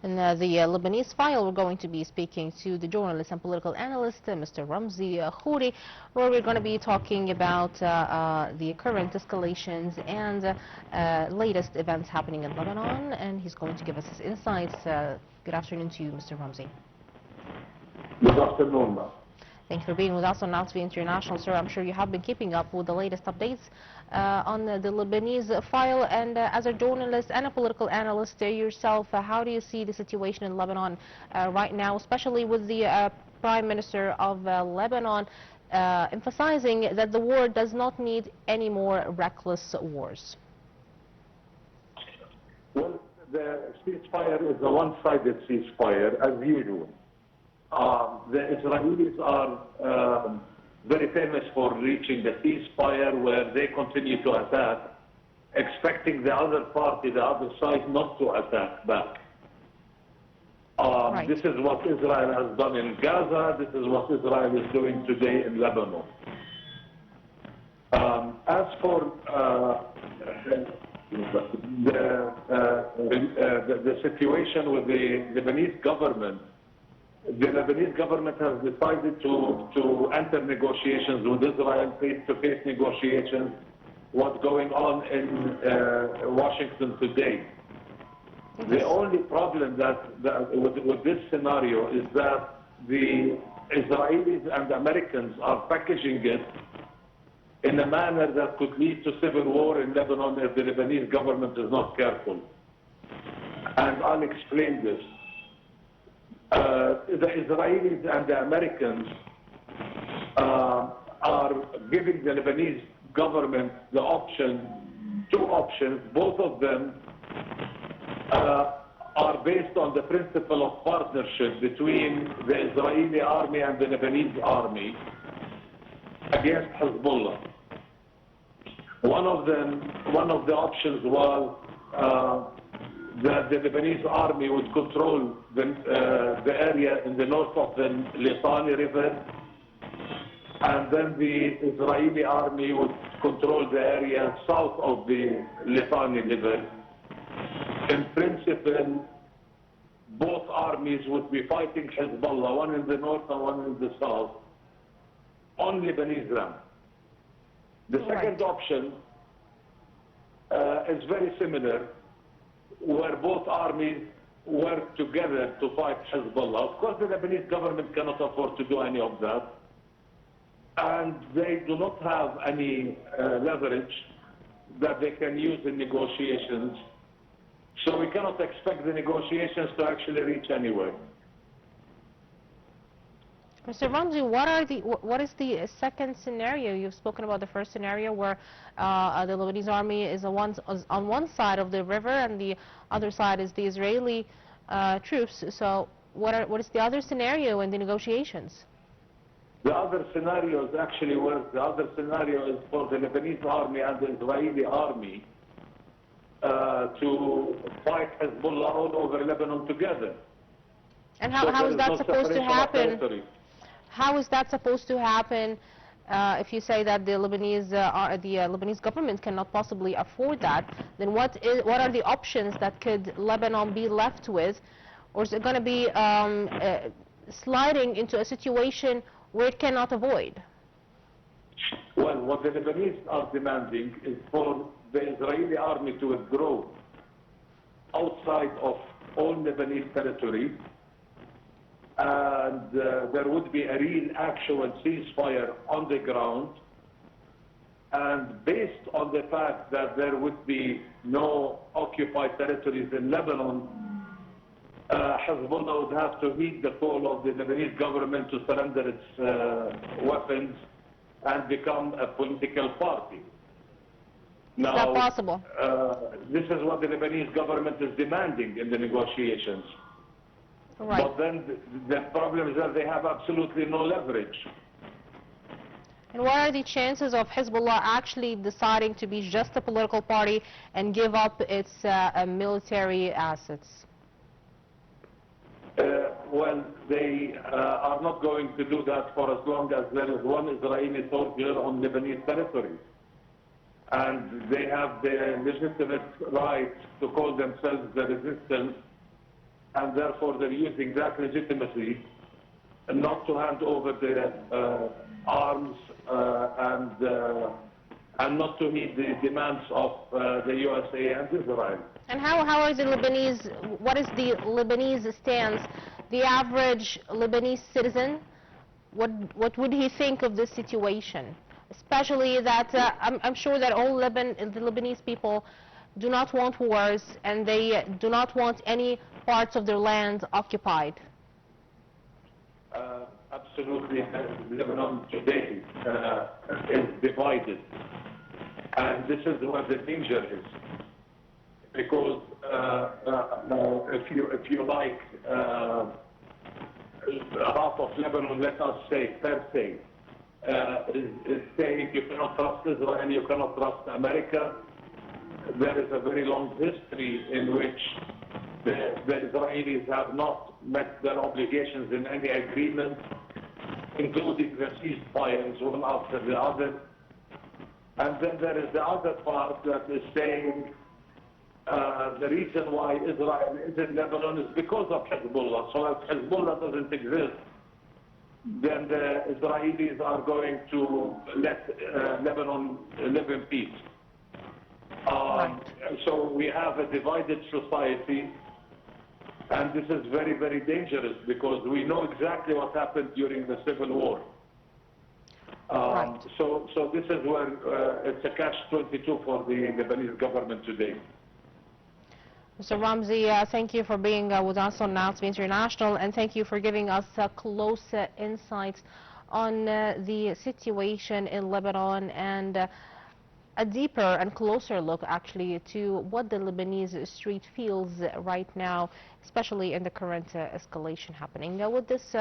In the Lebanese file, we're going to be speaking to the journalist and political analyst, Mr. Ramzy Khoury, where we're going to be talking about the current escalations and latest events happening in Lebanon, and he's going to give us his insights. Good afternoon to you, Mr. Ramzy. Good afternoon, ma'am. Thank you for being with us on Nile TV International, sir. I'm sure you have been keeping up with the latest updates on the Lebanese file. And as a journalist and a political analyst yourself, how do you see the situation in Lebanon right now, especially with the Prime Minister of Lebanon emphasizing that the war does not need any more reckless wars? Well, the ceasefire is a one-sided ceasefire, as usual. The Israelis are very famous for reaching the ceasefire where they continue to attack, expecting the other party, the other side, not to attack back. Right. This is what Israel has done in Gaza. This is what Israel is doing today in Lebanon. As for the situation with the Lebanese government, the Lebanese government has decided to enter negotiations with Israel, face-to-face negotiations. What's going on in Washington today? The only problem with this scenario is that the Israelis and Americans are packaging it in a manner that could lead to civil war in Lebanon if the Lebanese government is not careful. And I'll explain this. The Israelis and the Americans are giving the Lebanese government the option, two options. Both of them are based on the principle of partnership between the Israeli army and the Lebanese army against Hezbollah. One of the options was that the Lebanese army would control the area in the north of the Litani River, and then the Israeli army would control the area south of the Litani River. In principle, both armies would be fighting Hezbollah, one in the north and one in the south, on Lebanese land. The second option is very similar, where both armies work together to fight Hezbollah. Of course, the Lebanese government cannot afford to do any of that, and they do not have any leverage that they can use in negotiations. So we cannot expect the negotiations to actually reach anywhere. Mr. Ramzy, what is the second scenario? You've spoken about the first scenario where the Lebanese army is on one side of the river and the other side is the Israeli troops. So what is the other scenario in the negotiations? The other scenario is actually worse. The other scenario is for the Lebanese army and the Israeli army to fight Hezbollah all over Lebanon together. And how is that supposed to happen? How is that supposed to happen if you say that the Lebanese government cannot possibly afford that? Then what are the options that could Lebanon be left with? Or is it going to be sliding into a situation where it cannot avoid? Well, what the Lebanese are demanding is for the Israeli army to withdraw outside of all Lebanese territory, and there would be a real actual ceasefire on the ground. And based on the fact that there would be no occupied territories in Lebanon, Hezbollah would have to heed the call of the Lebanese government to surrender its weapons and become a political party. Now, is that possible? This is what the Lebanese government is demanding in the negotiations. Right. But then the problem is that they have absolutely no leverage. And what are the chances of Hezbollah actually deciding to be just a political party and give up its military assets? Well, they are not going to do that for as long as there is one Israeli soldier on Lebanese territory. And they have the legitimate right to call themselves the resistance and therefore they're using that legitimacy not to hand over their arms and not to meet the demands of the USA and Israel. And how is the Lebanese, what is the Lebanese stance? The average Lebanese citizen, what would he think of this situation? Especially that I'm sure that all the Lebanese people do not want wars, and they do not want any parts of their land occupied. Absolutely. Lebanon today is divided, and this is where the danger is, because if you like, half of Lebanon, let us say, per se, is saying you cannot trust Israel, you cannot trust America. There is a very long history in which the Israelis have not met their obligations in any agreement, including the ceasefires one after the other. And then there is the other part that is saying the reason why Israel is in Lebanon is because of Hezbollah. So if Hezbollah doesn't exist, then the Israelis are going to let Lebanon live in peace. So we have a divided society, and this is very, very dangerous because we know exactly what happened during the Civil War. So this is where it's a catch-22 for the Lebanese government today. Mr. Ramzy, thank you for being with us on Nile TV International, and thank you for giving us close insights on the situation in Lebanon and a deeper and closer look, actually, to what the Lebanese street feels right now, especially in the current escalation happening. With this